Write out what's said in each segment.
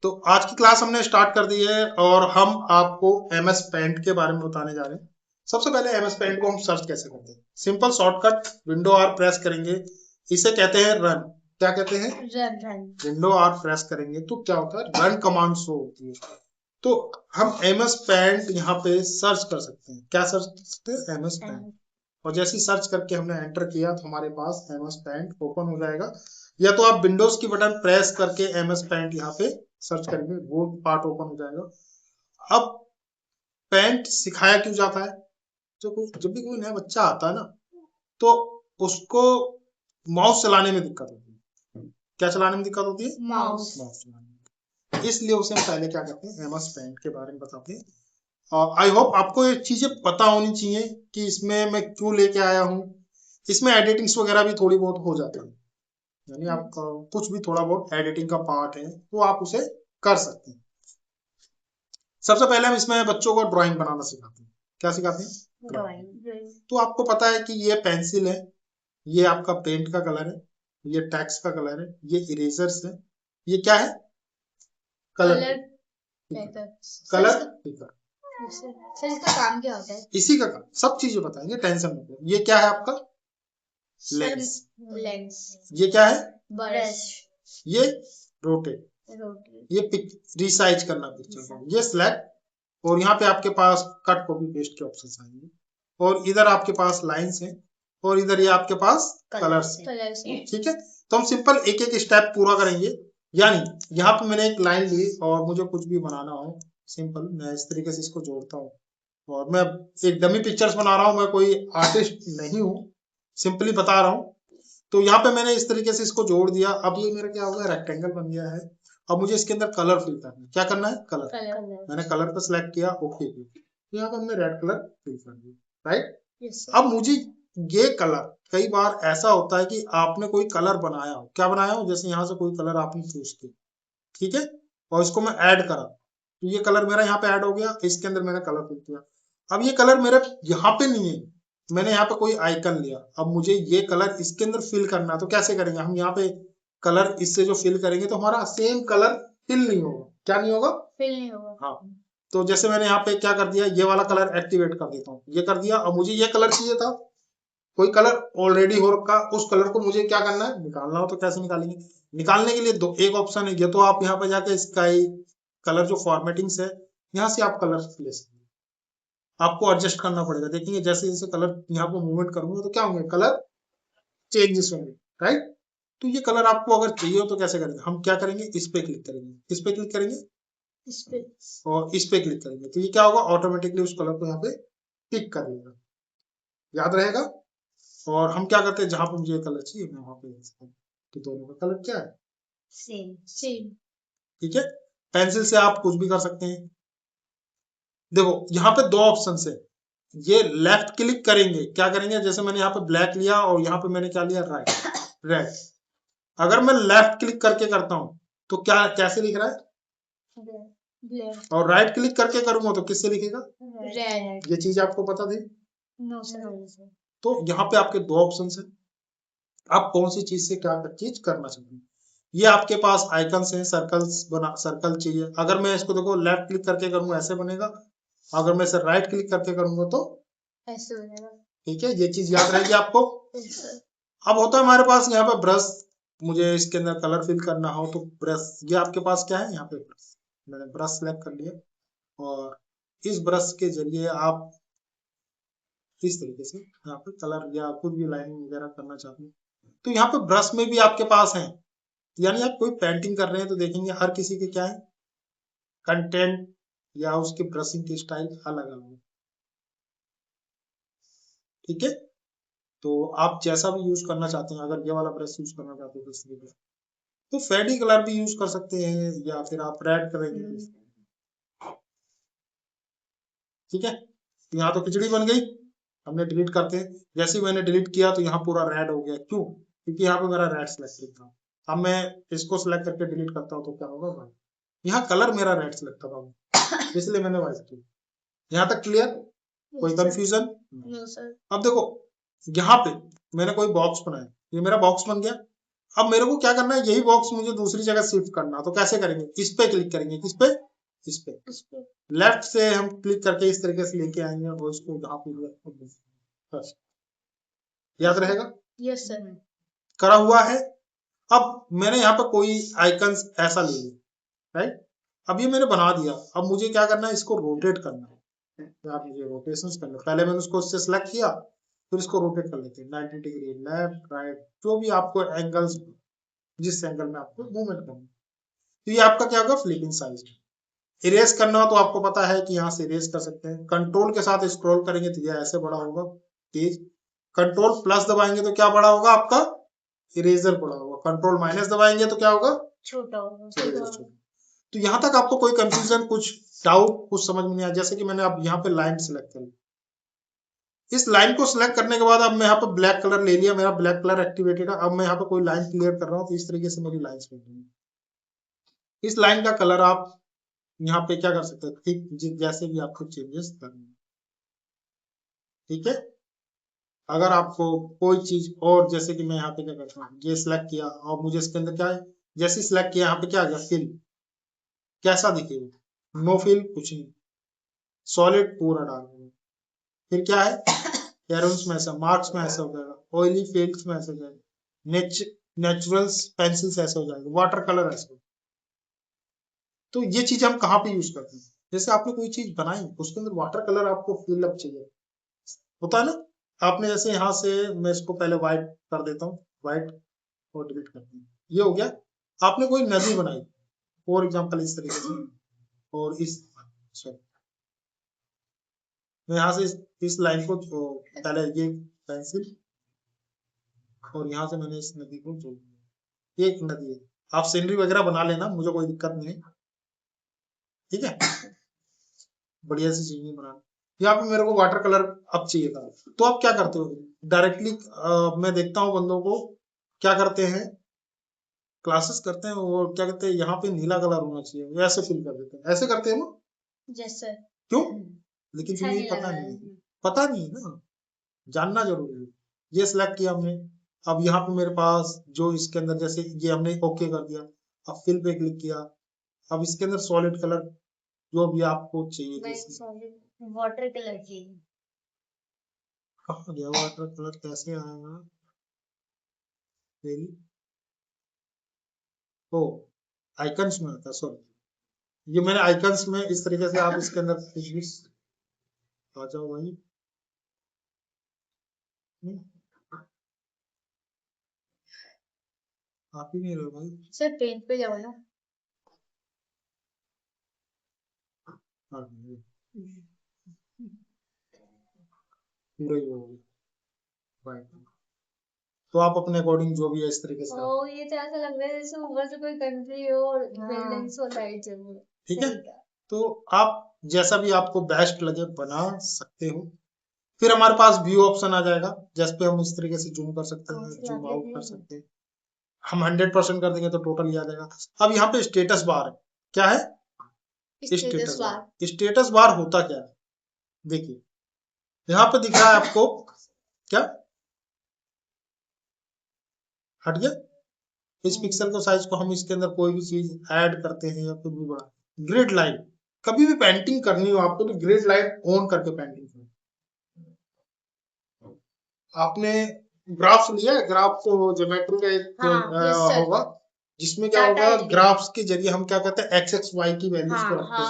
तो आज की क्लास हमने स्टार्ट कर दी है और हम आपको एमएस पेंट के बारे में बताने जा रहे हैं। सबसे पहले एमएस पेंट को हम सर्च कैसे करते हैं? Simple shortcut window are press करेंगे, इसे कहते हैं रन। क्या कहते हैं? रन। विंडो आर प्रेस करेंगे तो क्या होता है? रन कमांड शो होती है। तो हम एमएस पेंट यहाँ पे सर्च कर सकते हैं। क्या सर्च कर सकते हैं? MS Paint. और जैसे ही सर्च करके हमने एंटर किया तो हमारे पास एमएस पेंट ओपन हो जाएगा। या तो आप विंडोज की बटन प्रेस करके एमएस पेंट यहाँ पे सर्च करेंगे, वो पार्ट ओपन हो जाएगा। अब पेंट सिखाया क्यों जाता है? तो जब भी कोई नया बच्चा आता है ना, तो उसको माउस चलाने में दिक्कत होती है। क्या चलाने में दिक्कत होती है? माउस चलाने में। इसलिए उसे हम पहले क्या करते हैं? एमएस पेंट के बारे में बताते हैं। आई होप आपको ये चीजें पता होनी चाहिए कि इसमें मैं क्यों लेके आया हूँ। इसमें एडिटिंग्स वगैरह भी थोड़ी बहुत हो जाती है, यानी आपका कुछ भी थोड़ा बहुत एडिटिंग का पार्ट है तो आप उसे कर सकते हैं। सबसे पहले हम इसमें बच्चों को ड्राइंग बनाना सिखाते हैं। क्या सिखाते हैं? ड्राइंग। तो आपको पता है कि ये पेंसिल है, ये आपका पेंट का कलर है, ये टेक्स्ट का कलर है, ये इरेजर्स है, ये क्या है? Colour picker. सर इसका काम क्या होता है? इसी का काम सब चीजें बताएंगे, टेंशन मत लो। ये क्या है आपका? लेंस। ये क्या है? ब्रश। ये रोटेट। ये रिसाइज करना पिक्चर को। ये सिलेक्ट। और यहाँ पे आपके पास कट कॉपी पेस्ट के ऑप्शन आएंगे। और इधर आपके पास लाइंस हैं और इधर ये आपके पास कलर्स हैं। ठीक है, तो हम सिंपल एक एक स्टेप पूरा करेंगे। यानी यहाँ पे मैंने एक लाइन ली और मुझे कुछ भी बनाना हो, सिंपल मैं इस तरीके से इसको जोड़ता हूँ। और मैं एक डमी पिक्चर्स बना रहा हूँ, मैं कोई आर्टिस्ट नहीं हूँ, सिंपली बता रहा हूँ। तो यहाँ पे मैंने इस तरीके से इसको जोड़ दिया। अब ये मेरा क्या होगा? रेक्टेंगल बन गया है। अब मुझे इसके अंदर कलर फिल करना है। क्या करना है? कलर। मैंने कलर पर सिलेक्ट किया, ओके। तो यहाँ पे हमने रेड कलर फिल कर दिया, राइट। अब मुझे ये कलर, कई बार ऐसा होता है कि आपने कोई कलर बनाया हो। क्या बनाया हो? जैसे यहाँ से कोई कलर आपने चूज किया, ठीक है, और इसको मैं ऐड करा तो ये कलर मेरा यहाँ पे ऐड हो गया। इसके अंदर मैंने कलर फिल किया। अब ये कलर मेरा यहाँ पे नहीं है, मैंने यहाँ पे कोई आइकन लिया। अब मुझे ये कलर इसके अंदर फिल करना है तो कैसे करेंगे? हम यहाँ पे कलर इससे जो फिल करेंगे तो हमारा सेम कलर फिल नहीं होगा। क्या नहीं होगा? फिल नहीं होगा। हाँ, तो जैसे मैंने यहाँ पे क्या कर दिया, ये वाला कलर एक्टिवेट कर देता हूँ, ये कर दिया। अब मुझे ये कलर चाहिए था, कोई कलर ऑलरेडी हो रखा, उस कलर को मुझे क्या करना है? निकालना हो। तो कैसे निकालेंगे? निकालने के लिए दो एक ऑप्शन है, ये तो आप यहाँ पे जाके स्काई कलर जो फॉर्मेटिंग्स है, यहाँ से आप कलर ले सकते हैं। आपको एडजस्ट करना पड़ेगा। देखेंगे जैसे जैसे कलर यहाँ पे मूवमेंट करूंगा तो क्या होंगे? कलर चेंजेस होंगे, राइट। तो ये कलर आपको अगर चाहिए हो तो कैसे करेंगे? हम क्या करेंगे? इस पे क्लिक करेंगे। किस पे क्लिक करेंगे? इस पे। और इस पे क्लिक करेंगे तो ये क्या होगा? ऑटोमेटिकली उस कलर को यहाँ पे पिक कर लेगा। याद रहेगा। और हम क्या करते हैं? जहां पे मुझे कलर चाहिए मैं वहां पे लिख सकता हूँ कि दोनों का कलर क्या है? Same same. ठीक है, पेंसिल से आप कुछ भी कर सकते हैं। देखो यहाँ पे दो ऑप्शन है, ये लेफ्ट क्लिक करेंगे, क्या करेंगे? जैसे मैंने यहाँ पे ब्लैक लिया और यहाँ पे मैंने क्या लिया? Right, red. अगर मैं लेफ्ट क्लिक करके करता हूँ तो क्या कैसे लिख रहा है? ब्लैक। और राइट क्लिक करके करूंगा तो किससे लिखेगा? रेड। ये चीज आपको पता थी? No sir. तो यहाँ पे आपके दो ऑप्शन है, आप कौन सी चीज से क्या चीज करना चाहते हैं। ये आपके पास आइकन्स हैं, सर्कल्स बना, सर्कल चाहिए। अगर मैं इसको देखो लेफ्ट क्लिक करके करूंगा ऐसे बनेगा, अगर मैं इसे राइट क्लिक करके करूंगा तो ऐसे बनेगा। ठीक है, ये चीज याद रहेगी आपको। अब होता है हमारे पास यहाँ पे ब्रश, मुझे इसके अंदर कलर फिल करना हो तो ब्रश, ये आपके पास क्या है? यहाँ पे ब्रश, मैंने ब्रश सेलेक्ट कर लिया और इस ब्रश के जरिए आप इस तरीके से यहाँ पे कलर या कुछ भी लाइनिंग वगैरह करना चाहते हैं तो यहाँ पे ब्रश में भी आपके पास है। यानी आप कोई पेंटिंग कर रहे हैं तो देखेंगे हर किसी के क्या है? कंटेंट या उसके ब्रशिंग की स्टाइल अलग अलग है। ठीक है, तो आप जैसा भी यूज करना चाहते हैं, अगर ये वाला ब्रश यूज करना चाहते हैं तो इस तरीके से तो फेडी कलर भी यूज कर सकते हैं या फिर आप रेड करेंगे। ठीक है, तो यहाँ तो खिचड़ी बन गई, हमने डिलीट करते हैं। जैसे ही मैंने डिलीट किया तो यहाँ पूरा रेड हो गया। क्यों? क्योंकि यहाँ पे मेरा रेड सिलेक्टेड था। अब मैं इसको सिलेक्ट करके डिलीट करता हूँ तो क्या होगा? व्हाइट। यहाँ कलर मेरा रेड सिलेक्ट था इसलिए मैंने व्हाइट किया। यहाँ तक क्लियर? कोई कंफ्यूजन? अब देखो यहाँ पे मैंने कोई बॉक्स बनाया, ये मेरा बॉक्स बन गया। अब मेरे को क्या करना है, यही बॉक्स मुझे दूसरी जगह शिफ्ट करना, तो कैसे करेंगे, इस पे क्लिक करेंगे, किस पे, इस पे, लेफ्ट से हम क्लिक करके इस तरीके से लेके आएंगे और इसको यहाँ पे बस, याद रहेगा। Yes sir. करा हुआ है। अब मैंने यहाँ पे कोई आइकन ऐसा ले लिया, राइट। अब ये मैंने बना दिया, अब मुझे क्या करना है, इसको रोटेट करना है। आप मुझे रोटेशन करना है, पहले मैंने उसको उससे सिलेक्ट किया, फिर इसको रोटेट कर लेते हैं 90 डिग्री, लेफ्ट राइट, जो भी आपको एंगल्स, जिस एंगल में आपको मूवमेंट करना है। तो ये आपका क्या होगा, फ्लिपिंग साइज। इरेज करना हो तो आपको पता है कि यहाँ से इरेज कर सकते हैं, कंट्रोल के साथ स्क्रॉल करेंगे तो ये ऐसे बड़ा होगा तेज, कंट्रोल प्लस दबाएंगे तो क्या बड़ा होगा आपका, इरेजर बड़ा होगा, कंट्रोल माइनस दबाएंगे तो क्या होगा, छोटा होगा। छोटा। तो यहाँ तक आपको कोई कंफ्यूजन, कुछ डाउट, कुछ समझ में नहीं आया। जैसे कि मैंने अब यहाँ पे लाइन सिलेक्ट कर ली, इस लाइन को सिलेक्ट करने के बाद अब मैं यहाँ पे ब्लैक कलर ले लिया, मेरा ब्लैक कलर एक्टिवेटेड है। अब मैं यहाँ पे कोई लाइन क्लियर कर रहा हूँ तो इस तरीके से मेरी लाइन बन रही है। इस लाइन का कलर आप यहाँ पे क्या कर सकते हैं, ठीक जैसे भी आपको चेंजेस करने, ठीक है। अगर आपको कोई चीज और, जैसे कि मैं यहाँ पे क्या करता हूँ, ये सिलेक्ट किया और मुझे इसके अंदर क्या है, जैसे सिलेक्ट किया यहाँ पे क्या आ गया, फिल, कैसा दिखेगा, नो फिल कुछ नहीं, सॉलिड पूरा डाल दूंगा। फिर क्या है, एरोस में ऐसा, मार्क्स में ऐसा हो जाएगा, ऑयली फिल्स में ऐसा हो जाएगा, नेचुरल पेंसिल्स ऐसे हो जाएगा, वाटर कलर ऐसे। तो ये चीज हम कहाँ पे यूज करते हैं, जैसे आपने कोई चीज बनाई उसके अंदर वाटर कलर आपको फिल अप चाहिए, होता है ना। आपने जैसे यहाँ से, मैं इसको पहले व्हाइट कर देता हूँ, व्हाइट और डिलीट करते हैं, ये हो गया। आपने कोई नदी बनाई फॉर एग्जाम्पल इस तरीके से, और इस sorry, मैं यहाँ से इस लाइन को पहले ये पेंसिल, और यहाँ से मैंने इस नदी को जोड़ दिया, एक नदी है। आप सीनरी वगैरह बना लेना, मुझे कोई दिक्कत नहीं है, ठीक है। बढ़िया सी चीज बनाना। यहाँ पे मेरे को वाटर कलर अब चाहिए था, तो आप क्या करते हो, डायरेक्टली मैं देखता हूँ बंदों को क्या करते हैं, क्लासेस करते हैं, और क्या कहते हैं, यहाँ पे नीला कलर होना चाहिए, वो ऐसे फिल कर देते हैं, ऐसे करते हैं ना। Yes sir. क्यों, लेकिन फिर ये पता नहीं है, पता नहीं है ना, जानना जरूरी है। ये सिलेक्ट किया हमने, अब यहाँ पे मेरे पास जो इसके अंदर, जैसे ये हमने ओके कर दिया, अब फिल पे क्लिक किया, अब इसके अंदर सॉलिड कलर जो भी आपको चाहिए, वाटर कलर चाहिए। कहाँ गया वाटर कलर, कैसे आएगा, फिल, ओ आइकन्स में आता है, सॉरी, ये मैंने आइकन्स में इस तरीके से, आप इसके अंदर कुछ भी आ जाओ भाई, आप ही नहीं रहे भाई सर, पेंट पे जाओ ना। हाँ, पूरा ही हो गया। तो आप अपने अकॉर्डिंग जो भी है इस तरीके से, ओ, ये तो ऐसा लग रहा है जैसे ऊपर से कोई कंट्री हो और बिल्डिंग्स और लाइट जल रही है। ठीक है। तो आप जैसा भी आपको बेस्ट लगे बना सकते हो। फिर हमारे पास व्यू ऑप्शन आ जाएगा, जिस पे हम इस तरीके से जूम कर सकते हैं, जूम आउट कर सकते हैं। हम 100% कर देंगे तो टोटल आ जाएगा। अब यहाँ पे स्टेटस बार है, क्या है, स्टेटस बार। स्टेटस बार होता क्या है, देखिए यहाँ पे दिख रहा है आपको, क्या हट गया, इस पिक्सल को साइज को हम इसके अंदर कोई भी चीज ऐड करते हैं या कुछ भी बड़ा, ग्रिड लाइन, कभी भी पेंटिंग करनी हो आपको तो ग्रिड लाइन ऑन करके पेंटिंग करो। आपने ग्राफ्स लिया है, ग्राफ तो ज्योमेट्री का एक होगा, जिसमें क्या होगा, ग्राफ्स के जरिए हम क्या कहते हैं, एक्स एक्स वाई की वैल्यूज को रखते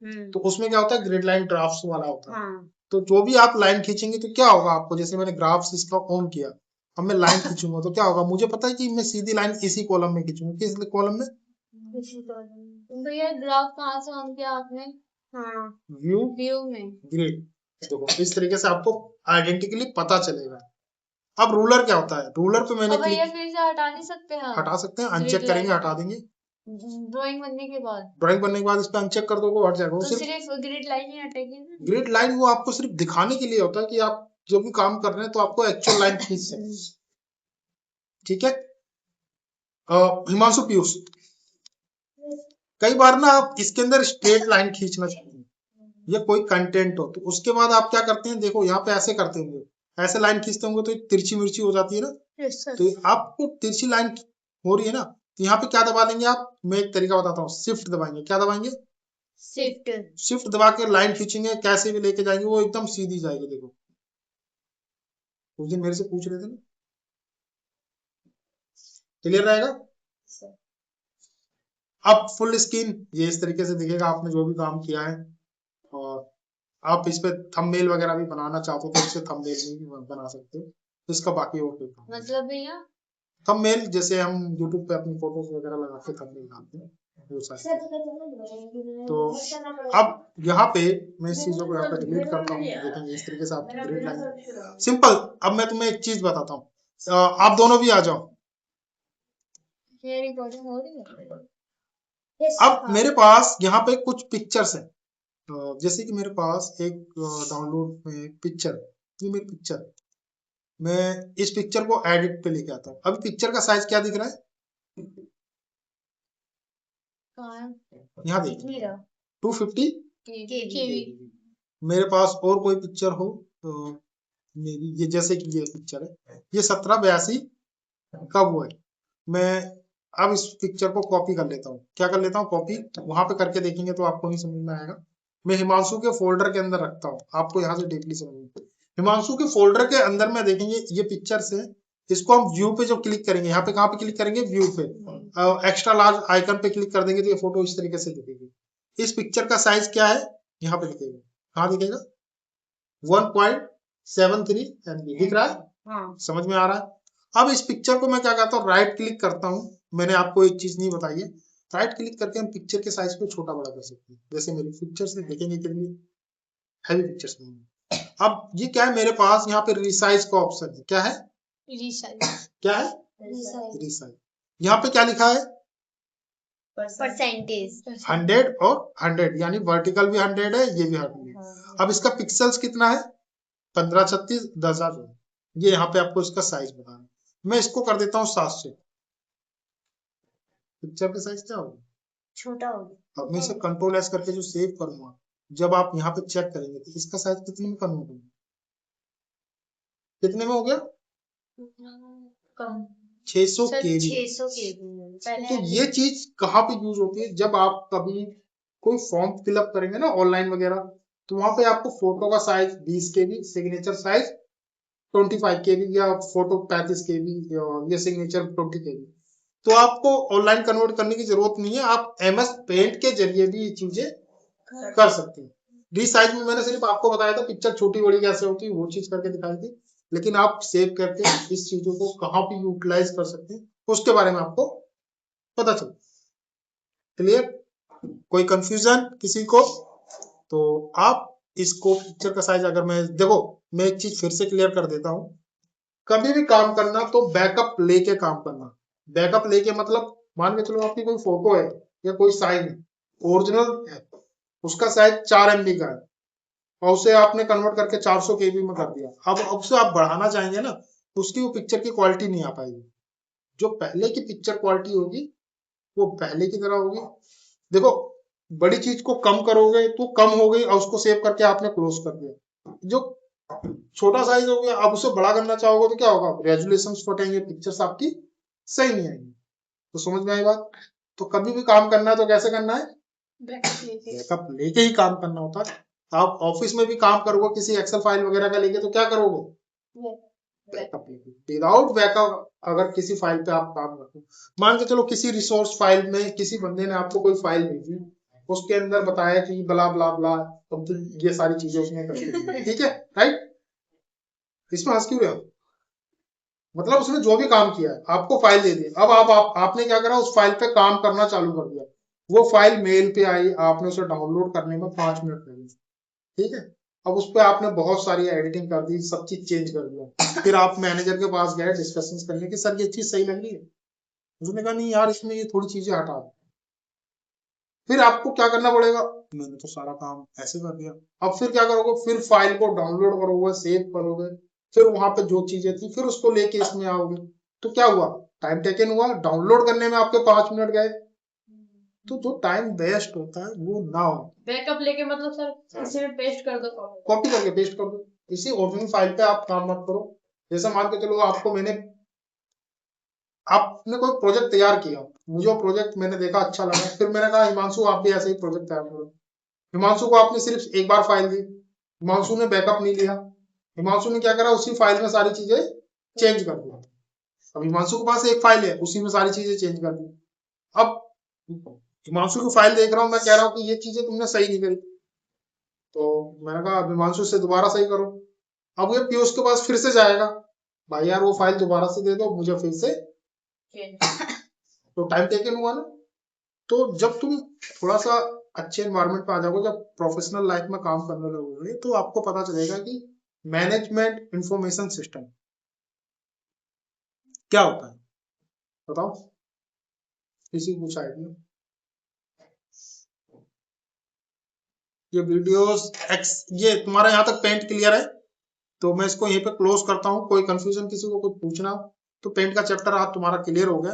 हैं। तो उसमें क्या होता है, ग्रिड लाइन ड्राफ्ट वाला होता है। तो जो भी आप लाइन खींचेंगे तो क्या होगा आपको, जैसे मैंने ग्राफ्स इसका ऑन किया, अब मैं लाइन खींचूंगा तो क्या होगा, मुझे पता है कि मैं सीधी लाइन इसी कॉलम में खींचूंगा, किस कॉलम में, तो ये ग्राफ कहाँ से ऑन किया आपने? हाँ, व्यू में। ग्रेट, देखो इस तरीके से आपको आइडेंटिकली पता चलेगा। अब रूलर क्या होता है, रूलर पे मैंने भैया फिर से हटा नहीं सकते हैं? हटा सकते हैं, अनचेक करेंगे हटा देंगे, ड्राइंग बनने के बाद। ड्राइंग बनने के बाद इस पे अनचेक कर दोगे, हट जाएगा। तो सिर्फ ग्रिड लाइन ही हटेगी ना? ग्रिड लाइन वो आपको सिर्फ दिखाने के लिए होता है कि आप जो भी काम कर रहे हैं तो आपको एक्चुअल लाइन खींच सके, ठीक है। हिमांशु पीयूष, कई बार ना आप इसके अंदर स्ट्रेट लाइन खींचना चाहते हैं या कोई कंटेंट हो, तो उसके बाद आप क्या करते हैं, देखो यहाँ पे ऐसे करते होंगे, ऐसे लाइन खींचते होंगे तो तिरछी मिर्ची हो जाती है ना। yes, तो आपको तिरछी लाइन हो रही है ना, तो यहाँ पे क्या दबा देंगे आप, मैं एक तरीका बताता हूँ, शिफ्ट दबाएंगे। क्या दबाएंगे? शिफ्ट। शिफ्ट दबा के लाइन खींचेंगे, कैसे भी लेके जाएंगे वो एकदम सीधी जाएगी। देखो उस दिन मेरे से पूछ रहे थे ना, क्लियर रहेगा। अब फुल स्क्रीन ये इस तरीके से दिखेगा आपने जो भी काम किया है। और आप इस पे थंबनेल वगैरह भी बनाना चाहते हो तो इससे थंबनेल भी बना सकते हो, तो इसका बाकी और कोई काम मतलब भैया थंबनेल जैसे हम YouTube पे अपनी फोटोज वगैरह लगा के थंबनेल बनाते हैं वो सारी। तो अब यहाँ पे मैं इस चीजों को यहाँ पे डिलीट करता हूँ, देखेंगे इस तरीके से आप ग्रिड लाइन सिंपल। अब मैं तुम्हें एक चीज बताता हूँ, आप दोनों भी आ जाओ। रिकॉर्डिंग हो रही है। अब मेरे पास यहाँ पे कुछ पिक्चर्स है, जैसे कि मेरे पास एक डाउनलोड में पिक्चर, ये मेरी पिक्चर, मैं इस पिक्चर को एडिट पे लेके आता हूँ। अभी पिक्चर का साइज क्या दिख रहा है, यहाँ देखिए 250 केवी। मेरे पास और कोई पिक्चर हो तो मेरी ये जैसे कि ये पिक्चर है, ये 1782 का वो है। मैं अब इस पिक्चर को कॉपी कर लेता हूँ। क्या कर लेता हूँ? कॉपी। वहां पे करके देखेंगे तो आपको नहीं समझ में आएगा। मैं हिमांशु के फोल्डर के अंदर रखता हूँ, आपको यहाँ से डीपली समझ। हिमांशु के फोल्डर के अंदर में देखेंगे ये पिक्चर्स है, इसको हम व्यू पे जो क्लिक करेंगे, यहाँ पे कहाँ पे क्लिक करेंगे? व्यू पे। एक्स्ट्रा लार्ज आइकन पे क्लिक कर देंगे तो ये फोटो इस तरीके से दिखेगी। इस पिक्चर का साइज क्या है? यहाँ पे दिखेगा। कहाँ दिखेगा? 1.73 MB दिख रहा है। हाँ। समझ में आ रहा है। अब इस पिक्चर को मैं क्या करता हूँ, राइट क्लिक करता हूँ। मैंने आपको एक चीज नहीं बताई है, राइट क्लिक करके हम पिक्चर के साइज को छोटा बड़ा कर सकते हैं। जैसे मेरी पिक्चर से देखेंगे के लिए हैवी पिक्चर्स में। अब ये क्या है, मेरे पास यहाँ पे रिसाइज का ऑप्शन है। क्या है? रिसाइज। क्या है? रिसाइज। यहाँ पे क्या लिखा है? परसेंटेज 100 और 100, यानी वर्टिकल भी 100 है, ये भी 100 है। अब इसका पिक्सल्स कितना है? 1536 10,000। ये यहाँ पे आपको इसका साइज बताना है। मैं इसको कर देता हूँ 700। पिक्चर का साइज क्या होगा? छोटा होगा। अब मैं इसे कंट्रोल एस करके जो सेव करूंगा, जब आप यहाँ पे चेक करेंगे तो इसका साइज कितने में कन्वर्ट होगा? कितने में हो गया? कम 600 केबी। 600 केबी। तो ये चीज कहाँ पे यूज होती है? जब आप कभी कोई फॉर्म फिलअप करेंगे ना ऑनलाइन वगैरह, तो वहां पे आपको फोटो का साइज 20 केबी, सिग्नेचर साइज 25 केबी, या फोटो 35 केबी, या सिग्नेचर 20 केबी। तो आपको ऑनलाइन कन्वर्ट करने की जरूरत नहीं है, आप MS पेंट के जरिए भी ये चीजें कर सकते हैं। रीसाइज में मैंने सिर्फ आपको बताया था पिक्चर छोटी बड़ी कैसे होती है, वो चीज करके दिखाई थी। लेकिन आप सेव करके इस चीजों को कहाँ पे यूटिलाइज कर सकते हैं उसके बारे में आपको पता चल। क्लियर? कोई कंफ्यूजन किसी को? तो आप इसको पिक्चर का साइज, अगर मैं देखो, मैं एक चीज फिर से क्लियर कर देता हूँ। कभी भी काम करना तो बैकअप लेके काम करना। बैकअप लेके मतलब मान के चलो आपकी कोई फोटो है या कोई साइन है, ओरिजिनल है, उसका साइज 4 MB का है और उसे आपने कन्वर्ट करके 400 KB में कर दिया। अब उसे आप बढ़ाना चाहेंगे ना, तो उसकी वो पिक्चर की क्वालिटी नहीं आ पाएगी। जो पहले की पिक्चर क्वालिटी होगी वो पहले की तरह होगी। देखो, बड़ी चीज को कम करोगे तो कम हो गई और उसको सेव करके आपने क्लोज कर दिया। जो छोटा साइज हो गया, आप उसे बड़ा करना चाहोगे तो क्या होगा? रेजुलेशन फटेंगे, पिक्चर्स आपकी सही नहीं आएंगी। तो समझ में आई बात? तो कभी भी काम करना है तो कैसे करना है? बैकअप लेके ही काम करना होता है। आप ऑफिस में भी काम करोगे किसी एक्सेल फाइल वगैरह का लेके, तो क्या करोगे? बैकअप लेके। विदाउट बैकअप अगर किसी फाइल पे आप काम करते हो, मान के चलो किसी रिसोर्स फाइल में किसी बंदे ने आपको कोई फाइल भेजी, उसके अंदर बताया कि ब्ला ब्ला ब्ला, तो ये सारी चीजें उसने कर दी, ठीक है, राइट? इसमें हंस क्यों रहे हो? मतलब उसने जो भी काम किया है आपको फाइल दे दी, अब आपने क्या करा? उस फाइल पे काम करना चालू कर दिया। वो फाइल मेल पे आई, आपने उसे डाउनलोड करने में 5 मिनट लगे, ठीक है। अब उस पर आपने बहुत सारी एडिटिंग कर दी, सब चीज चेंज कर दिया। फिर आप मैनेजर के पास गए डिस्कशन करने की, सर ये चीज सही लग रही है। उसने कहा नहीं यार, इसमें ये थोड़ी चीजें हटा दो। फिर आपको क्या करना पड़ेगा? मैंने तो सारा काम ऐसे कर दिया। अब फिर क्या करोगे? फिर फाइल को डाउनलोड करोगे, सेव करोगे, फिर वहां पे जो चीजें थी फिर उसको लेके इसमें आओगे। तो क्या हुआ? टाइम टेकन हुआ, डाउनलोड करने में आपके 5 मिनट गए। तो जो टाइम वेस्ट होता है वो ना हो। बैकअप लेके मतलब सर इसी में पेस्ट कर दो, कॉपी करके पेस्ट कर दो, इसी ओरिजिनल फाइल पे आप काम मत करो। जैसे मान के चलो आपको मैंने आपने कोई प्रोजेक्ट तैयार किया, मुझे वो प्रोजेक्ट मैंने देखा अच्छा लगा, फिर मैंने कहा हिमांशु आप भी ऐसे ही प्रोजेक्ट तैयार करो। हिमांशु को आपने सिर्फ एक बार फाइल दी, हिमांशु ने बैकअप नहीं लिया, हिमांशु ने क्या करा, उसी फाइल में सारी चीजें चेंज कर दिया। अब हिमांशु के पास एक फाइल है, उसी में सारी चीजें चेंज कर दी। अब हिमांशु की फाइल देख रहा हूँ, मैं कह रहा हूँ कि ये चीजें तुमने सही नहीं करी, तो मैंने कहा हिमांशु से दोबारा सही करो। अब ये पीयूष के पास फिर से जाएगा, भाई यार वो फाइल दोबारा से दे दो मुझे फिर से, तो टाइम टेकन हुआ ना। तो जब तुम थोड़ा सा अच्छे एनवायरनमेंट पे आ जाओगे, जब प्रोफेशनल लाइफ में काम करने लगोगे, तो आपको पता चलेगा कि मैनेजमेंट इंफॉर्मेशन सिस्टम क्या होता है, बताओ किसी को कुछ आइडिया? ये वीडियोस ये तुम्हारा यहाँ तक पेंट क्लियर है, तो मैं इसको यहीं पे क्लोज करता हूँ। कोई कंफ्यूजन किसी को कुछ पूछना हो तो पेंट का चैप्टर आज तुम्हारा क्लियर हो गया।